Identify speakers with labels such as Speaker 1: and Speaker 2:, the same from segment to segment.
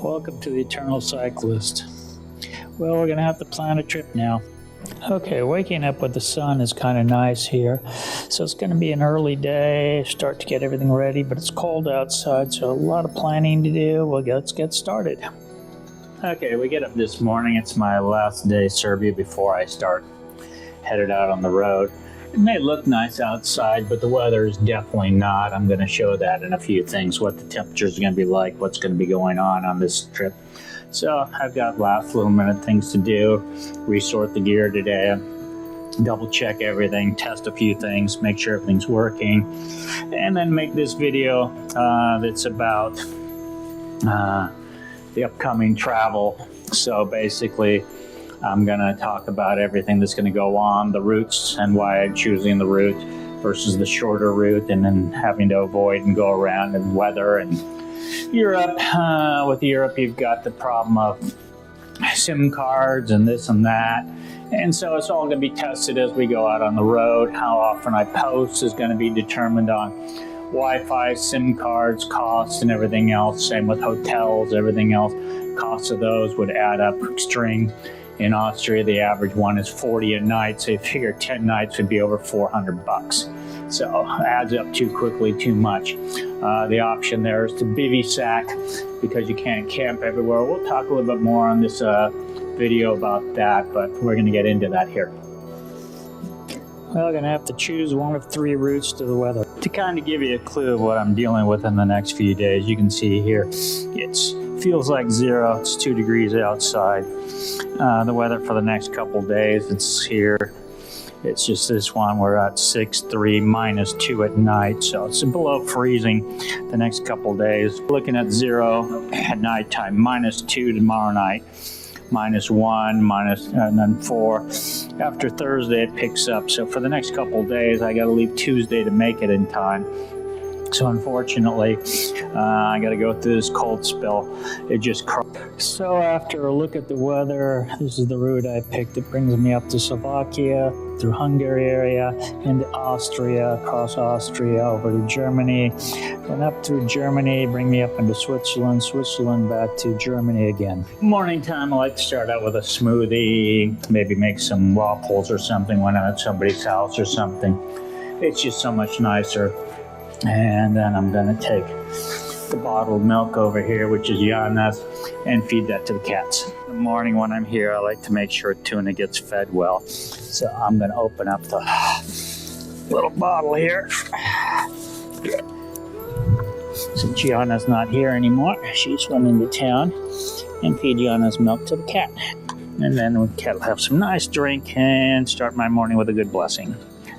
Speaker 1: Welcome to the Eternal Cyclist. Well, we're going to have to plan a trip now. Okay, waking up with the sun is kind of nice here. So it's going to be an early day, start to get everything ready, but it's cold outside, so a lot of planning to do. Well, let's get started. Okay, we get up this morning. It's my last day Serbia before I start headed out on the road. It may look nice outside, but the weather is definitely not. I'm going to show that in a few things, what the temperatures are going to be like, what's going to be going on this trip. So I've got last little minute things to do, resort the gear today, double check everything, test a few things, make sure everything's working, and then make this video that's about the upcoming travel. So basically, I'm going to talk about everything that's going to go on, the routes and why I'm choosing the route versus the shorter route, and then having to avoid and go around and weather. And Europe, with Europe, you've got the problem of SIM cards and this and that. And so it's all going to be tested as we go out on the road. How often I post is going to be determined on Wi-Fi, SIM cards, costs, and everything else. Same with hotels, everything else. Costs of those would add up extreme. In Austria, the average one is 40 a night, so you figure 10 nights would be over 400 bucks. So adds up too quickly, too much. The option there is to bivy-sack because you can't camp everywhere. We'll talk a little bit more on this video about that, but we're going to get into that here. Well, I'm going to have to choose one of three routes to the weather. To kind of give you a clue of what I'm dealing with in the next few days, you can see here, it feels like zero. It's 2 degrees outside. The weather for the next couple days, it's here. It's just this one, we're at 6.3, -2 at night, so it's below freezing the next couple days. Looking at 0 at nighttime, -2 tomorrow night, -1, and then 4. After Thursday, it picks up. So for the next couple days, I got to leave Tuesday to make it in time. So unfortunately, I got to go through this cold spell. It just So after a look at the weather, this is the route I picked. It brings me up to Slovakia, through Hungary area, into Austria, across Austria, over to Germany, then up through Germany, bring me up into Switzerland, back to Germany again. Morning time, I like to start out with a smoothie, maybe make some waffles or something when I'm at somebody's house or something. It's just so much nicer. And then I'm going to take the bottled milk over here, which is Yanna's, and feed that to the cats. In the morning when I'm here, I like to make sure tuna gets fed well. So I'm going to open up the little bottle here. Since Yanna's not here anymore, she's run into town, and feed Yanna's milk to the cat. And then the cat will have some nice drink and start my morning with a good blessing.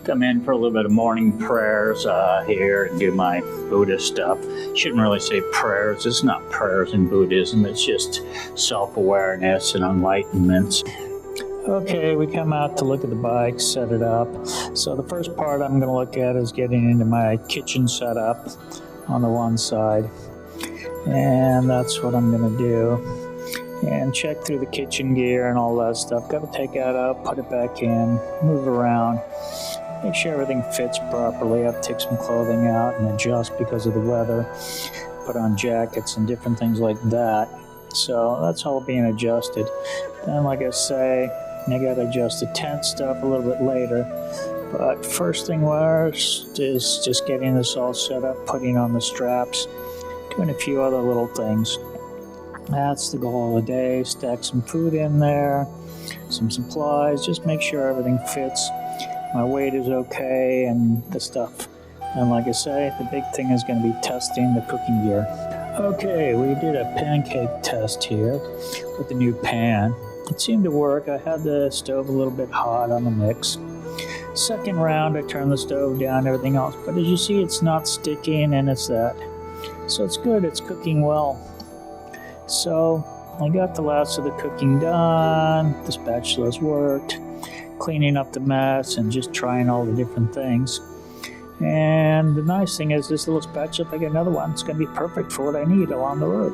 Speaker 1: Come in for a little bit of morning prayers here and do my Buddhist stuff. Shouldn't really say prayers. It's not prayers in Buddhism. It's just self-awareness and enlightenment. Okay, we come out to look at the bike, set it up. So the first part I'm going to look at is getting into my kitchen setup on the one side. And that's what I'm going to do. And check through the kitchen gear and all that stuff. Got to take that out, put it back in, move around. Make sure everything fits properly. I've taken some clothing out and adjust because of the weather. Put on jackets and different things like that. So that's all being adjusted. Then, like I say, I got to adjust the tent stuff a little bit later. But first thing first is just getting this all set up, putting on the straps, doing a few other little things. That's the goal of the day. Stack some food in there, some supplies, just make sure everything fits. My weight is okay and the stuff. And like I say, the big thing is going to be testing the cooking gear. Okay, we did a pancake test here with the new pan. It seemed to work. I had the stove a little bit hot on the mix. Second round, I turned the stove down, everything else. But as you see, it's not sticking and it's that. So it's good, it's cooking well. So I got the last of the cooking done. The spatula's worked. Cleaning up the mess and just trying all the different things. And the nice thing is this little spatula, if I get another one, it's going to be perfect for what I need along the road.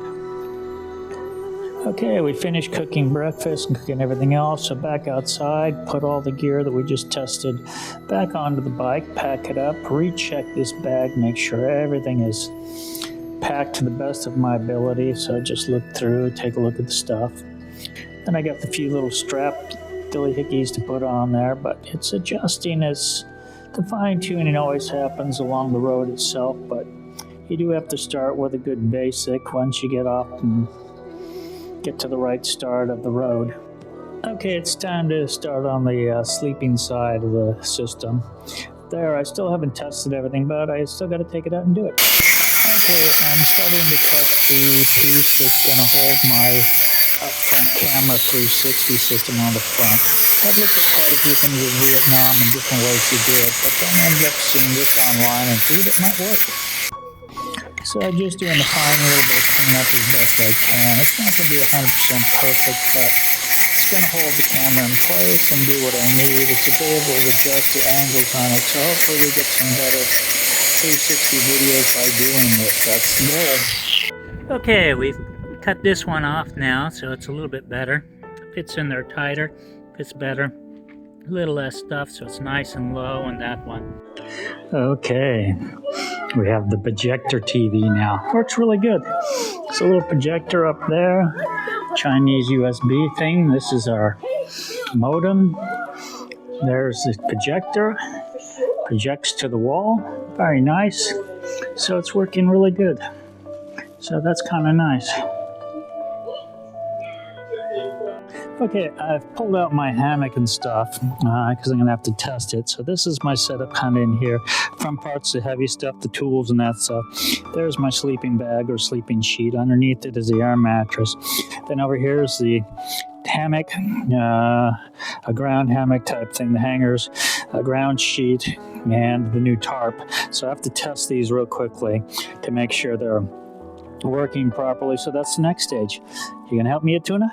Speaker 1: Okay, we finished cooking breakfast and cooking everything else. So back outside, put all the gear that we just tested back onto the bike, pack it up, recheck this bag, make sure everything is pack to the best of my ability, so just look through, take a look at the stuff. Then I got the few little strap doohickeys to put on there, but it's adjusting as the fine-tuning always happens along the road itself, but you do have to start with a good basic once you get off and get to the right start of the road. Okay, it's time to start on the sleeping side of the system. There, I still haven't tested everything, but I still got to take it out and do it. Okay, I'm starting to cut the piece that's going to hold my up-front camera 360 system on the front. I've looked at quite a few things in Vietnam and different ways to do it, but then I ended up seeing this online and figured it might work. So I'm just doing the fine little bit of cleanup as best I can. It's not going to be 100% perfect, but it's going to hold the camera in place and do what I need. It's to be able to adjust the angles on it, so hopefully we get some better 360 videos by doing this. That's the goal. Okay, we've cut this one off now, so it's a little bit better. Fits in there tighter, fits better. A little less stuff, so it's nice and low on that one. Okay, we have the projector TV now. Works really good. It's a little projector up there, Chinese USB thing. This is our modem. There's the projector. Projects to the wall. Very nice. So it's working really good. So that's kind of nice. Okay, I've pulled out my hammock and stuff because I'm going to have to test it. So this is my setup kind of in here. Front part's the heavy stuff, the tools and that stuff. There's my sleeping bag or sleeping sheet. Underneath it is the air mattress. Then over here is the hammock, a ground hammock type thing, the hangers, a ground sheet, and the new tarp. So I have to test these real quickly to make sure they're working properly. So that's the next stage. You going to help me at Tuna?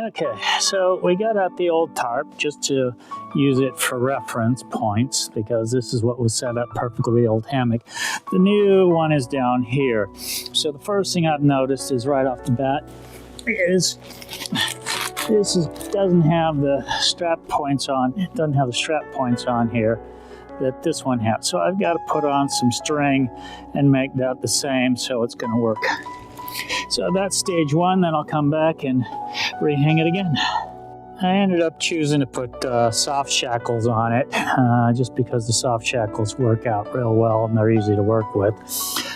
Speaker 1: Okay, so we got out the old tarp just to use it for reference points because this is what was set up perfectly, the old hammock. The new one is down here. So the first thing I've noticed is right off the bat is doesn't have the strap points on. It doesn't have the strap points on here that this one has. So I've got to put on some string and make that the same so it's going to work. So that's stage one, then I'll come back and rehang it again. I ended up choosing to put soft shackles on it just because the soft shackles work out real well and they're easy to work with.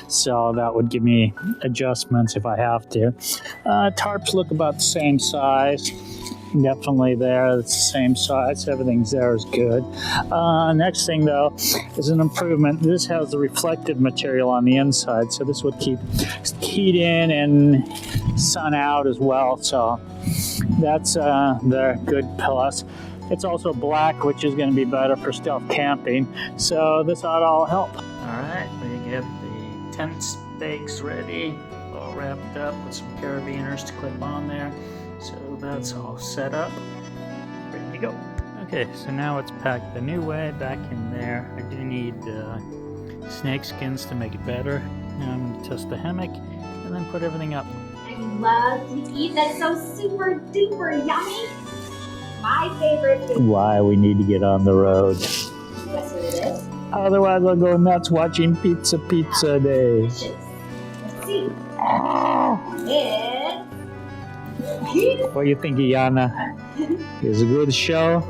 Speaker 1: So that would give me adjustments if I have to. Tarps look about the same size. Definitely there, it's the same size, everything's there is good. Next thing though is an improvement. This has the reflective material on the inside, so this would keep heat in and sun out as well, so that's the good plus. It's also black, which is going to be better for stealth camping, so this ought to all help. Alright, we get the tent stakes ready, all wrapped up with some carabiners to clip on there. So that's all set up, ready to go. Okay, so now it's packed the new way back in there. I do need snake skins to make it better. Now I'm going to test the hammock and then put everything up.
Speaker 2: I love to eat. That's so super duper yummy. My favorite food.
Speaker 1: Why we need to get on the road.
Speaker 2: Guess what it is?
Speaker 1: Otherwise I'll go nuts watching Pizza Day.
Speaker 2: Let's see.
Speaker 1: What do you think, Yanna? Is it a good show?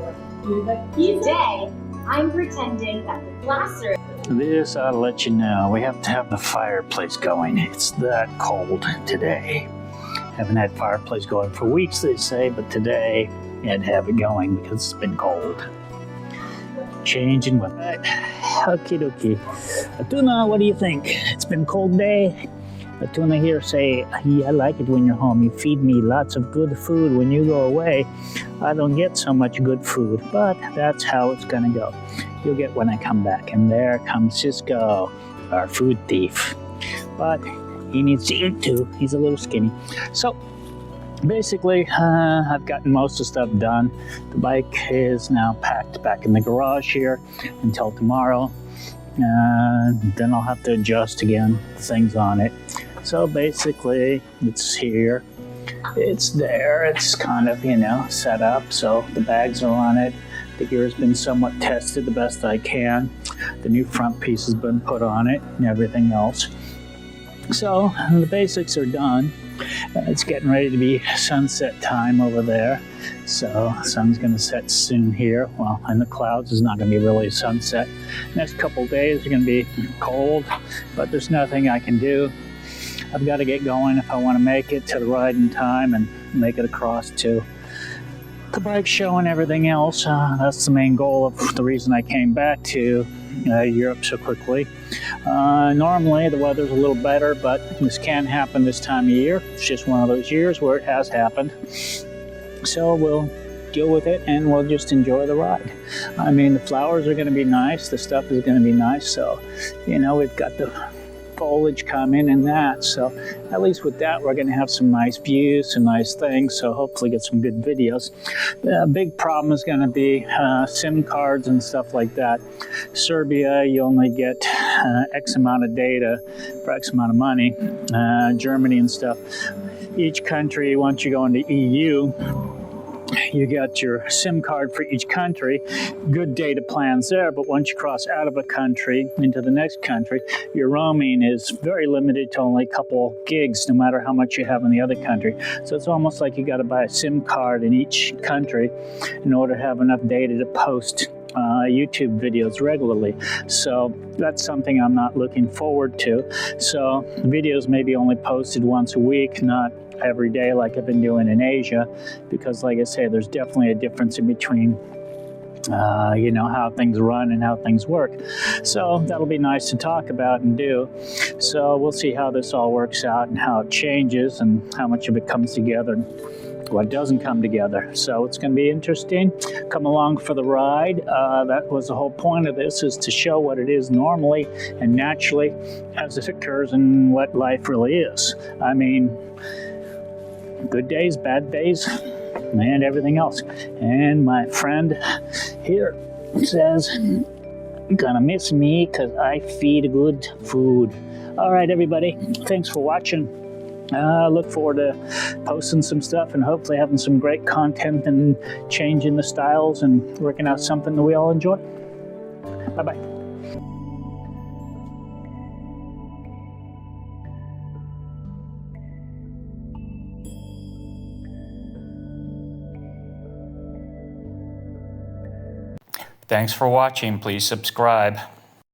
Speaker 2: Today, I'm pretending that the blaster.
Speaker 1: This ought to let you know. We have to have the fireplace going. It's that cold today. Haven't had fireplace going for weeks, they say, but today you had to have it going because it's been cold. Changing weather. Right. Okie dokie. Atuna, what do you think? It's been a cold day. Atuna here say, yeah, I like it when you're home. You feed me lots of good food. When you go away, I don't get so much good food. But that's how it's going to go. You'll get when I come back. And there comes Cisco, our food thief. But he needs to eat too. He's a little skinny. So basically, I've gotten most of the stuff done. The bike is now packed back in the garage here until tomorrow. Then I'll have to adjust again the things on it. So basically, it's here, it's there, it's kind of, set up. So the bags are on it. The gear has been somewhat tested the best I can. The new front piece has been put on it and everything else. So the basics are done. It's getting ready to be sunset time over there. So the sun's going to set soon here. Well, in the clouds, it's not going to be really sunset. Next couple days are going to be cold, but there's nothing I can do. I've got to get going if I want to make it to the ride in time and make it across to the bike show and everything else. That's the main goal of the reason I came back to Europe so quickly. Normally the weather's a little better, but this can happen this time of year. It's just one of those years where it has happened. So we'll deal with it and we'll just enjoy the ride. I mean, the flowers are going to be nice. The stuff is going to be nice. So, you know, we've got the foliage coming and that. So at least with that, we're going to have some nice views, some nice things. So hopefully get some good videos. The big problem is going to be SIM cards and stuff like that. Serbia, you only get X amount of data for X amount of money. Germany and stuff. Each country, once you go into EU, you got your SIM card for each country, good data plans there, but once you cross out of a country into the next country, your roaming is very limited to only a couple gigs, no matter how much you have in the other country. So it's almost like you got to buy a SIM card in each country in order to have enough data to post YouTube videos regularly. So that's something I'm not looking forward to. So videos may be only posted once a week, not every day like I've been doing in Asia, because like I say, there's definitely a difference in between you know, how things run and how things work. So that'll be nice to talk about and do. So we'll see how this all works out and how it changes and how much of it comes together and what doesn't come together. So it's going to be interesting. Come along for the ride. That was the whole point of this, is to show what it is normally and naturally as it occurs and what life really is. I mean, good days, bad days, and everything else. And my friend here says, gonna miss me because I feed good food. All right, everybody, thanks for watching. Look forward to posting some stuff and hopefully having some great content and changing the styles and working out something that we all enjoy. Bye-bye.
Speaker 3: Thanks for watching. Please subscribe.